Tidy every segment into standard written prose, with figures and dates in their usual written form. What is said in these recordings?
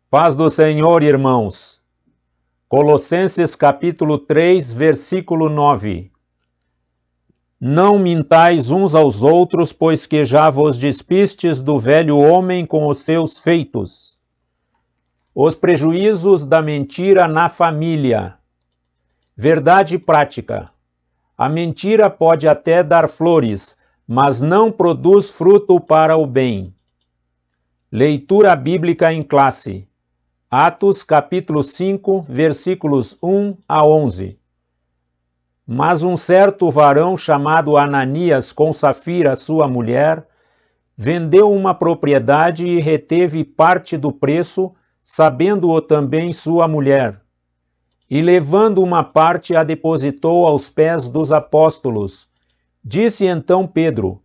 Paz do Senhor, irmãos. Colossenses capítulo 3, versículo 9. Não mintais uns aos outros, pois que já vos despistes do velho homem com os seus feitos. Os prejuízos da mentira na família. Verdade prática. A mentira pode até dar flores, mas não produz fruto para o bem. Leitura bíblica em classe. Atos capítulo 5, versículos 1 a 11. Mas um certo varão chamado Ananias, com Safira, sua mulher, vendeu uma propriedade e reteve parte do preço, sabendo-o também sua mulher. E levando uma parte, a depositou aos pés dos apóstolos. Disse então Pedro: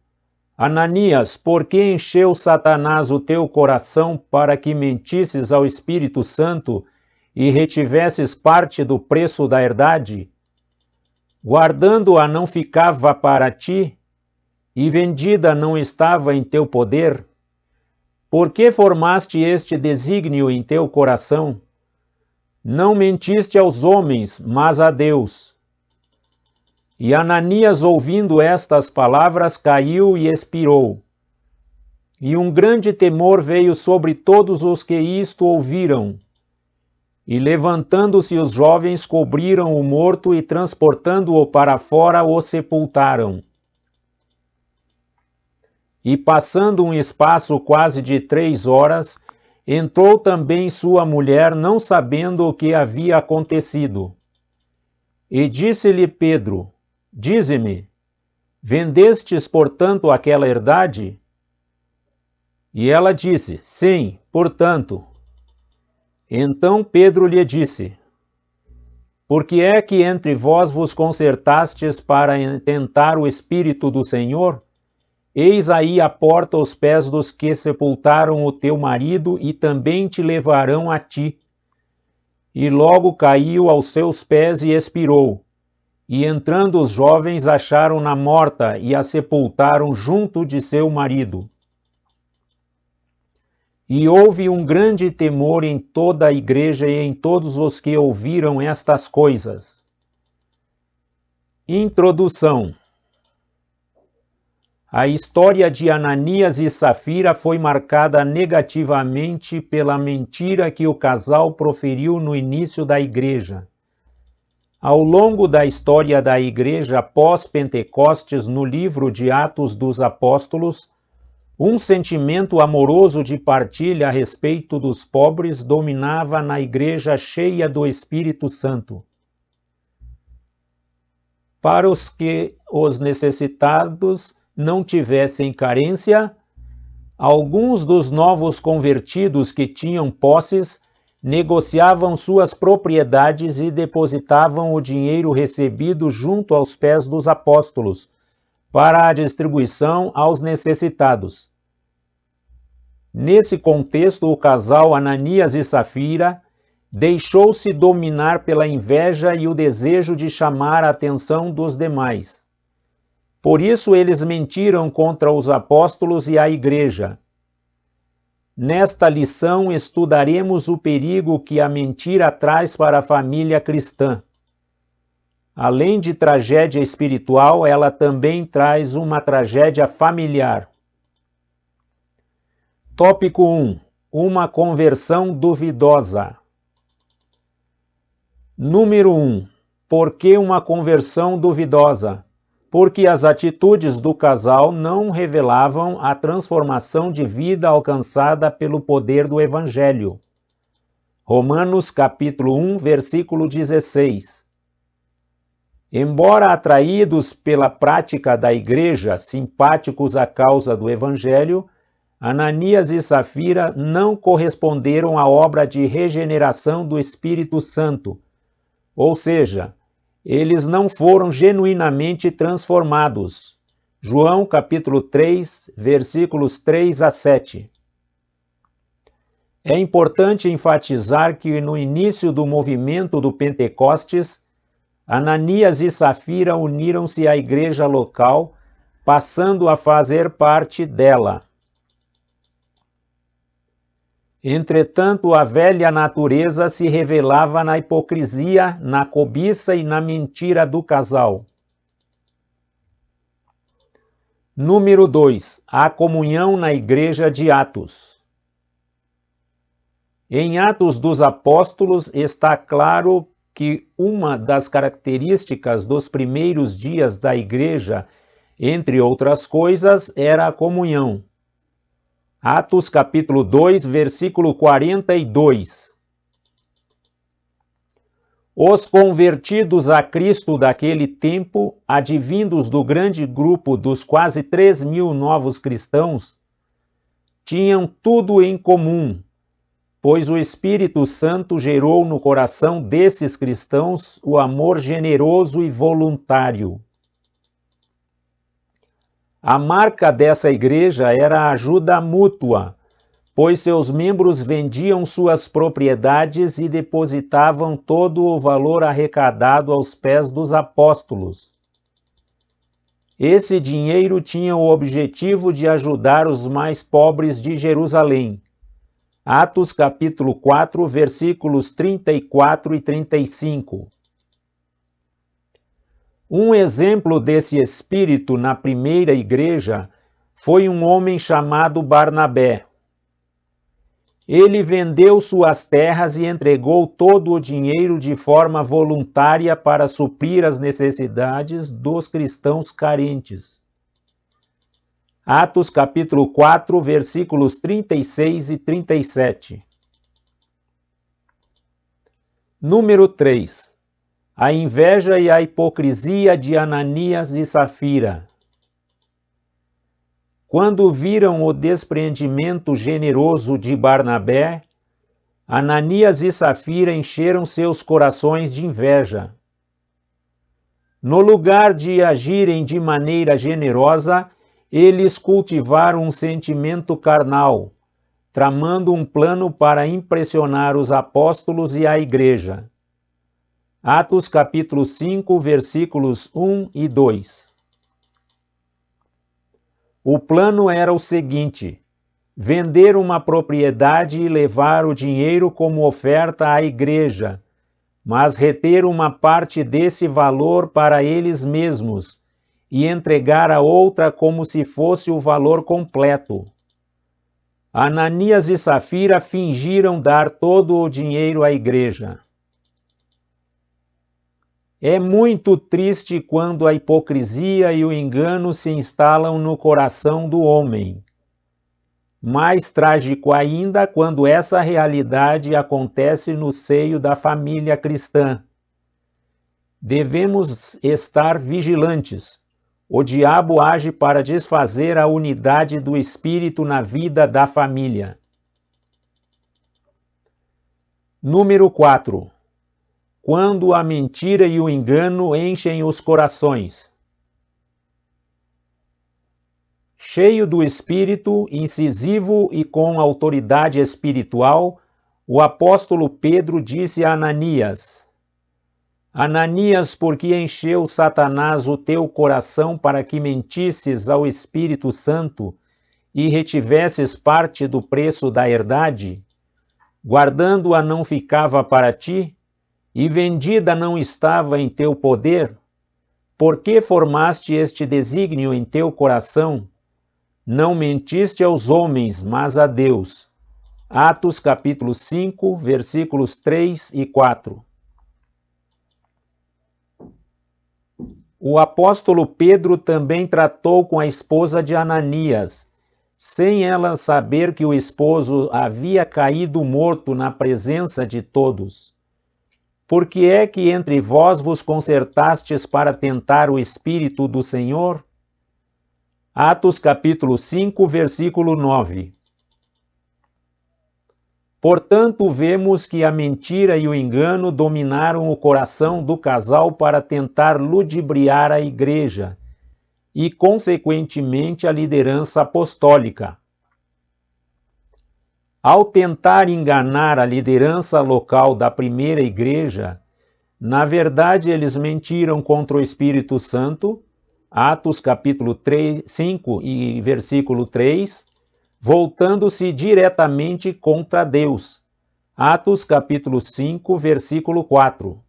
Ananias, por que encheu Satanás o teu coração para que mentisses ao Espírito Santo e retivesses parte do preço da herdade? Guardando-a não ficava para ti, e vendida não estava em teu poder? Por que formaste este desígnio em teu coração? Não mentiste aos homens, mas a Deus. E Ananias, ouvindo estas palavras, caiu e expirou. E um grande temor veio sobre todos os que isto ouviram. E levantando-se os jovens, cobriram o morto e, transportando-o para fora, o sepultaram. E passando um espaço quase de 3 horas, entrou também sua mulher, não sabendo o que havia acontecido. E disse-lhe Pedro: Dize-me, vendestes, portanto, aquela herdade? E ela disse: Sim, portanto. Então Pedro lhe disse: Por que é que entre vós vos concertastes para tentar o Espírito do Senhor? Eis aí a porta aos pés dos que sepultaram o teu marido e também te levarão a ti. E logo caiu aos seus pés e expirou. E entrando os jovens, acharam-na morta e a sepultaram junto de seu marido. E houve um grande temor em toda a igreja e em todos os que ouviram estas coisas. Introdução. A história de Ananias e Safira foi marcada negativamente pela mentira que o casal proferiu no início da igreja. Ao longo da história da igreja pós-Pentecostes, no livro de Atos dos Apóstolos, um sentimento amoroso de partilha a respeito dos pobres dominava na igreja cheia do Espírito Santo. Para os que os necessitados não tivessem carência, alguns dos novos convertidos que tinham posses negociavam suas propriedades e depositavam o dinheiro recebido junto aos pés dos apóstolos, para a distribuição aos necessitados. Nesse contexto, o casal Ananias e Safira deixou-se dominar pela inveja e o desejo de chamar a atenção dos demais. Por isso, eles mentiram contra os apóstolos e a igreja. Nesta lição, estudaremos o perigo que a mentira traz para a família cristã. Além de tragédia espiritual, ela também traz uma tragédia familiar. Tópico 1. Uma conversão duvidosa. Número 1. Por que uma conversão duvidosa? Porque as atitudes do casal não revelavam a transformação de vida alcançada pelo poder do Evangelho. Romanos capítulo 1, versículo 16. Embora atraídos pela prática da igreja, simpáticos à causa do Evangelho, Ananias e Safira não corresponderam à obra de regeneração do Espírito Santo, ou seja, eles não foram genuinamente transformados. João capítulo 3, versículos 3 a 7. É importante enfatizar que no início do movimento do Pentecostes, Ananias e Safira uniram-se à igreja local, passando a fazer parte dela. Entretanto, a velha natureza se revelava na hipocrisia, na cobiça e na mentira do casal. Número 2. A comunhão na Igreja de Atos. Em Atos dos Apóstolos está claro que uma das características dos primeiros dias da Igreja, entre outras coisas, era a comunhão. Atos capítulo 2, versículo 42. Os convertidos a Cristo daquele tempo, advindos do grande grupo dos quase 3.000 novos cristãos, tinham tudo em comum, pois o Espírito Santo gerou no coração desses cristãos o amor generoso e voluntário. A marca dessa igreja era a ajuda mútua, pois seus membros vendiam suas propriedades e depositavam todo o valor arrecadado aos pés dos apóstolos. Esse dinheiro tinha o objetivo de ajudar os mais pobres de Jerusalém. Atos capítulo 4, versículos 34 e 35. Um exemplo desse espírito na primeira igreja foi um homem chamado Barnabé. Ele vendeu suas terras e entregou todo o dinheiro de forma voluntária para suprir as necessidades dos cristãos carentes. Atos capítulo 4, versículos 36 e 37. Número 3. A inveja e a hipocrisia de Ananias e Safira. Quando viram o despreendimento generoso de Barnabé, Ananias e Safira encheram seus corações de inveja. No lugar de agirem de maneira generosa, eles cultivaram um sentimento carnal, tramando um plano para impressionar os apóstolos e a igreja. Atos capítulo 5, versículos 1 e 2. O plano era o seguinte: vender uma propriedade e levar o dinheiro como oferta à igreja, mas reter uma parte desse valor para eles mesmos e entregar a outra como se fosse o valor completo. Ananias e Safira fingiram dar todo o dinheiro à igreja. É muito triste quando a hipocrisia e o engano se instalam no coração do homem. Mais trágico ainda quando essa realidade acontece no seio da família cristã. Devemos estar vigilantes. O diabo age para desfazer a unidade do espírito na vida da família. Número 4. Quando a mentira e o engano enchem os corações. Cheio do Espírito, incisivo e com autoridade espiritual, o apóstolo Pedro disse a Ananias: Ananias, por que encheu Satanás o teu coração para que mentisses ao Espírito Santo e retivesses parte do preço da herdade? Guardando-a não ficava para ti? E vendida não estava em teu poder? Por que formaste este desígnio em teu coração? Não mentiste aos homens, mas a Deus. Atos capítulo 5, versículos 3 e 4. O apóstolo Pedro também tratou com a esposa de Ananias, sem ela saber que o esposo havia caído morto na presença de todos. Por que é que entre vós vos concertastes para tentar o Espírito do Senhor? Atos capítulo 5, versículo 9. Portanto, vemos que a mentira e o engano dominaram o coração do casal para tentar ludibriar a igreja e, consequentemente, a liderança apostólica. Ao tentar enganar a liderança local da primeira igreja, na verdade eles mentiram contra o Espírito Santo, Atos capítulo 5 e versículo 3, voltando-se diretamente contra Deus. Atos capítulo 5, versículo 4.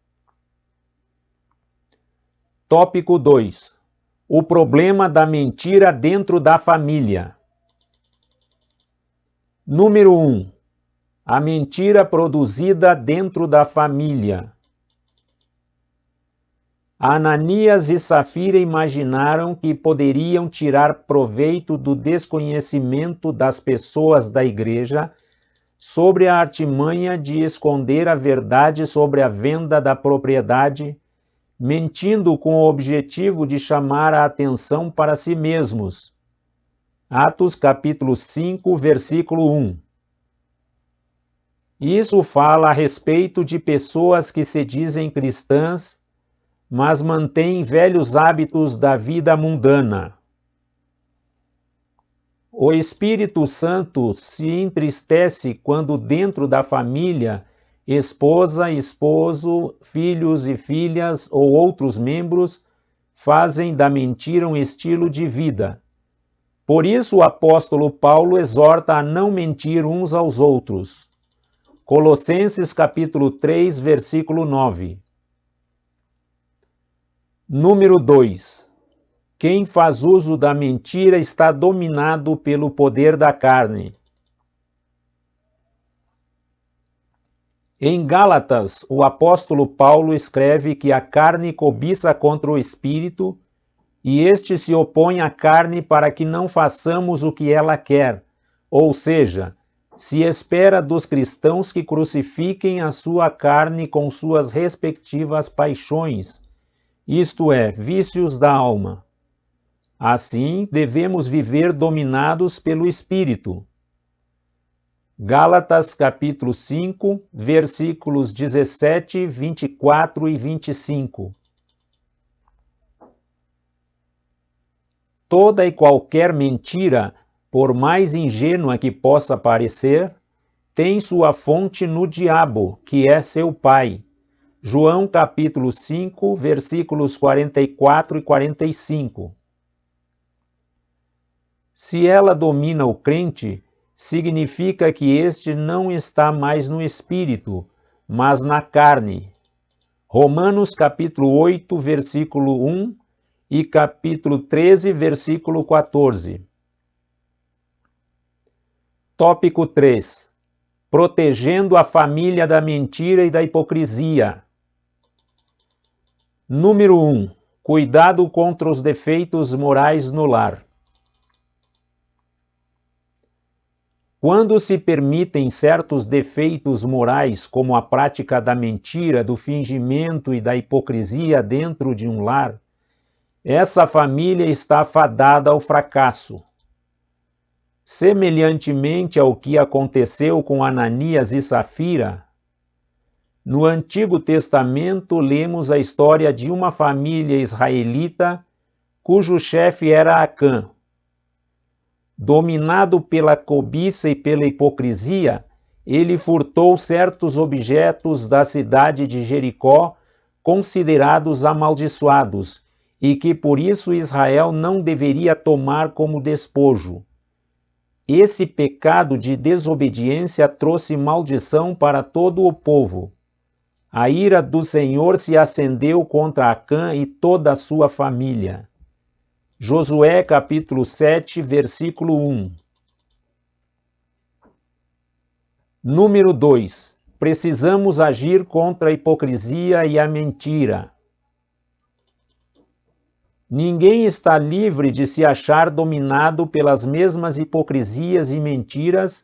Tópico 2. O problema da mentira dentro da família. Número 1. A mentira produzida dentro da família. Ananias e Safira imaginaram que poderiam tirar proveito do desconhecimento das pessoas da igreja sobre a artimanha de esconder a verdade sobre a venda da propriedade, mentindo com o objetivo de chamar a atenção para si mesmos. Atos capítulo 5, versículo 1. Isso fala a respeito de pessoas que se dizem cristãs, mas mantêm velhos hábitos da vida mundana. O Espírito Santo se entristece quando dentro da família, esposa, esposo, filhos e filhas ou outros membros fazem da mentira um estilo de vida. Por isso o apóstolo Paulo exorta a não mentir uns aos outros. Colossenses capítulo 3, versículo 9. Número 2. Quem faz uso da mentira está dominado pelo poder da carne. Em Gálatas, o apóstolo Paulo escreve que a carne cobiça contra o espírito e este se opõe à carne para que não façamos o que ela quer, ou seja, se espera dos cristãos que crucifiquem a sua carne com suas respectivas paixões, isto é, vícios da alma. Assim, devemos viver dominados pelo Espírito. Gálatas capítulo 5, versículos 17, 24 e 25. Toda e qualquer mentira, por mais ingênua que possa parecer, tem sua fonte no diabo, que é seu pai. João capítulo 5, versículos 44 e 45. Se ela domina o crente, significa que este não está mais no espírito, mas na carne. Romanos capítulo 8, versículo 1 e capítulo 13, versículo 14. Tópico 3. Protegendo a família da mentira e da hipocrisia. Número 1. Cuidado contra os defeitos morais no lar. Quando se permitem certos defeitos morais, como a prática da mentira, do fingimento e da hipocrisia dentro de um lar, essa família está fadada ao fracasso. Semelhantemente ao que aconteceu com Ananias e Safira, no Antigo Testamento lemos a história de uma família israelita cujo chefe era Acã. Dominado pela cobiça e pela hipocrisia, ele furtou certos objetos da cidade de Jericó, considerados amaldiçoados, e que por isso Israel não deveria tomar como despojo. Esse pecado de desobediência trouxe maldição para todo o povo. A ira do Senhor se acendeu contra Acã e toda a sua família. Josué capítulo 7, versículo 1. Número 2. Precisamos agir contra a hipocrisia e a mentira. Ninguém está livre de se achar dominado pelas mesmas hipocrisias e mentiras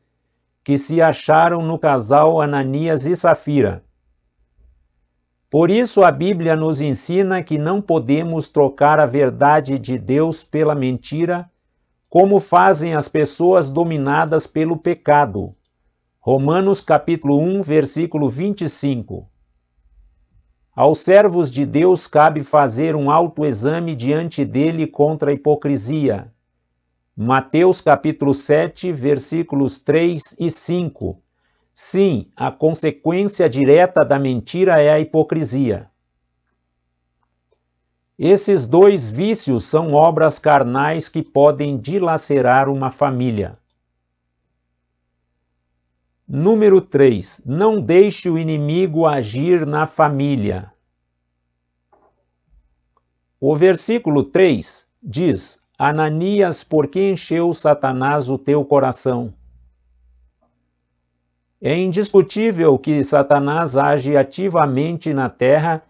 que se acharam no casal Ananias e Safira. Por isso a Bíblia nos ensina que não podemos trocar a verdade de Deus pela mentira, como fazem as pessoas dominadas pelo pecado. Romanos capítulo 1, versículo 25. Aos servos de Deus cabe fazer um autoexame diante dele contra a hipocrisia. Mateus capítulo 7, versículos 3 e 5. Sim, a consequência direta da mentira é a hipocrisia. Esses dois vícios são obras carnais que podem dilacerar uma família. Número 3. Não deixe o inimigo agir na família. O versículo 3 diz: Ananias, por que encheu Satanás o teu coração? É indiscutível que Satanás age ativamente na terra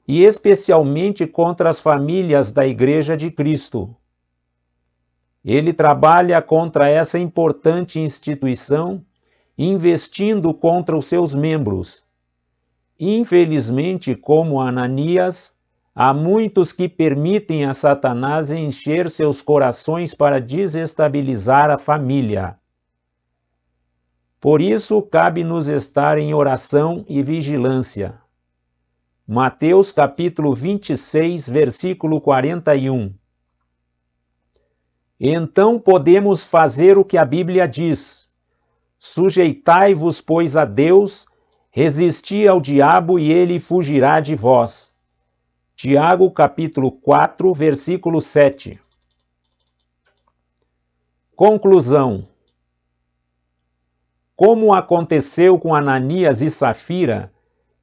e especialmente contra as famílias da Igreja de Cristo. Ele trabalha contra essa importante instituição, investindo contra os seus membros. Infelizmente, como Ananias, há muitos que permitem a Satanás encher seus corações para desestabilizar a família. Por isso, cabe-nos estar em oração e vigilância. Mateus capítulo 26, versículo 41. Então podemos fazer o que a Bíblia diz: sujeitai-vos, pois, a Deus, resisti ao diabo e ele fugirá de vós. Tiago capítulo 4, versículo 7. Conclusão. Como aconteceu com Ananias e Safira,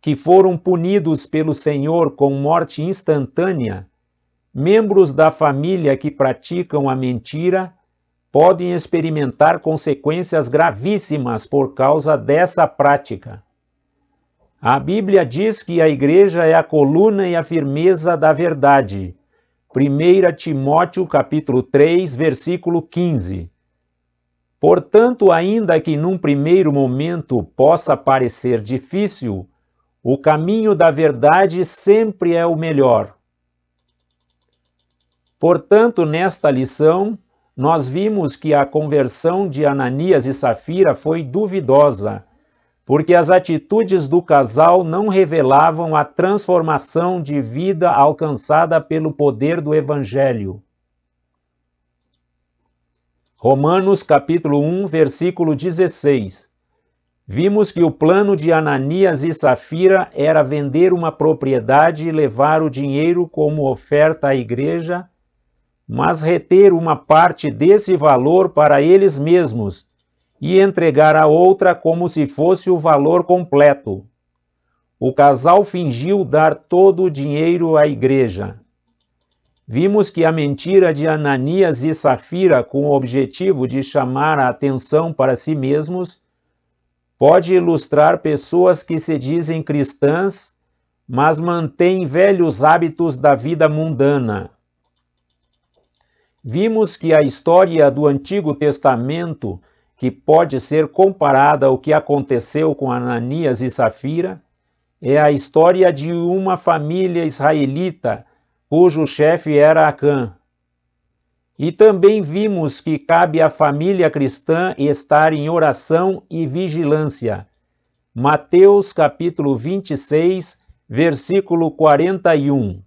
que foram punidos pelo Senhor com morte instantânea, membros da família que praticam a mentira podem experimentar consequências gravíssimas por causa dessa prática. A Bíblia diz que a igreja é a coluna e a firmeza da verdade. 1 Timóteo capítulo 3, versículo 15. Portanto, ainda que num primeiro momento possa parecer difícil, o caminho da verdade sempre é o melhor. Portanto, nesta lição, nós vimos que a conversão de Ananias e Safira foi duvidosa, porque as atitudes do casal não revelavam a transformação de vida alcançada pelo poder do Evangelho. Romanos capítulo 1, versículo 16. Vimos que o plano de Ananias e Safira era vender uma propriedade e levar o dinheiro como oferta à igreja, mas reter uma parte desse valor para eles mesmos e entregar a outra como se fosse o valor completo. O casal fingiu dar todo o dinheiro à igreja. Vimos que a mentira de Ananias e Safira, com o objetivo de chamar a atenção para si mesmos, pode ilustrar pessoas que se dizem cristãs, mas mantêm velhos hábitos da vida mundana. Vimos que a história do Antigo Testamento, que pode ser comparada ao que aconteceu com Ananias e Safira, é a história de uma família israelita, cujo chefe era Acã. E também vimos que cabe à família cristã estar em oração e vigilância. Mateus capítulo 26, versículo 41.